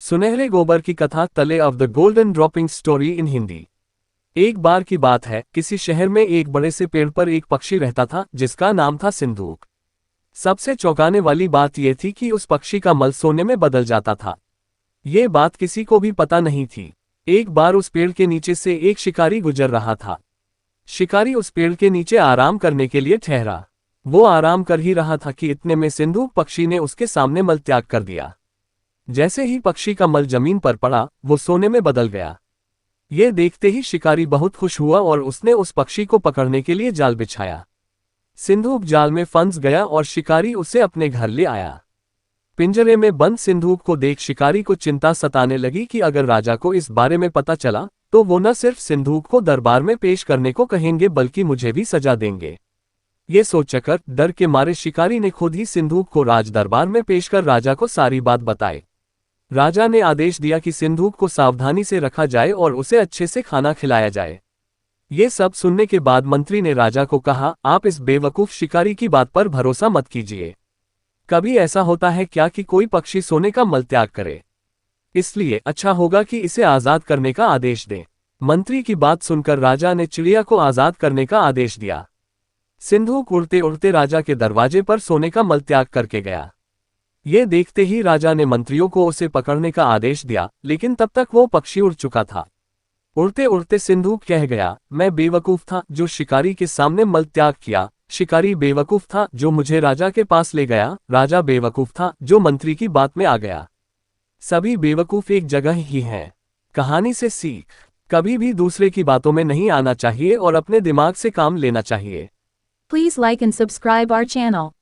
सुनहरे गोबर की कथा तले of the golden dropping story in Hindi. एक बार की बात है, किसी शहर में एक बड़े से पेड़ पर एक पक्षी रहता था जिसका नाम था सिंदूक। सबसे चौंकाने वाली बात यह थी कि उस पक्षी का मल सोने में बदल जाता था। ये बात किसी को भी पता नहीं थी। एक बार उस पेड़ के नीचे से एक शिकारी गुजर रहा था। शिकारी उस पेड़ के नीचे आराम करने के लिए ठहरा। वो आराम कर ही रहा था कि इतने में सिंदूक पक्षी ने उसके सामने मल त्याग कर दिया। जैसे ही पक्षी का मल जमीन पर पड़ा, वो सोने में बदल गया। ये देखते ही शिकारी बहुत खुश हुआ और उसने उस पक्षी को पकड़ने के लिए जाल बिछाया। सिंदूक जाल में फंस गया और शिकारी उसे अपने घर ले आया। पिंजरे में बंद सिंदूक को देख शिकारी को चिंता सताने लगी कि अगर राजा को इस बारे में पता चला तो वो न सिर्फ सिंदूक को दरबार में पेश करने को कहेंगे बल्कि मुझे भी सजा देंगे। ये सोचकर डर के मारे शिकारी ने खुद ही सिंदूक को राज दरबार में पेश कर राजा को सारी बात बताई। राजा ने आदेश दिया कि सिंदूक को सावधानी से रखा जाए और उसे अच्छे से खाना खिलाया जाए। ये सब सुनने के बाद मंत्री ने राजा को कहा, आप इस बेवकूफ शिकारी की बात पर भरोसा मत कीजिए। कभी ऐसा होता है क्या कि कोई पक्षी सोने का मल त्याग करे? इसलिए अच्छा होगा कि इसे आजाद करने का आदेश दें। मंत्री की बात सुनकर राजा ने चिड़िया को आजाद करने का आदेश दिया। सिंदूक उड़ते उड़ते राजा के दरवाजे पर सोने का मल त्याग करके गया। ये देखते ही राजा ने मंत्रियों को उसे पकड़ने का आदेश दिया, लेकिन तब तक वो पक्षी उड़ चुका था। उड़ते उड़ते सिंदूक कह गया, मैं बेवकूफ था जो शिकारी के सामने मल त्याग किया। शिकारी बेवकूफ था जो मुझे राजा के पास ले गया। राजा बेवकूफ था जो मंत्री की बात में आ गया। सभी बेवकूफ एक जगह ही हैं। कहानी से सीख, कभी भी दूसरे की बातों में नहीं आना चाहिए और अपने दिमाग से काम लेना चाहिए। Please like and subscribe our channel.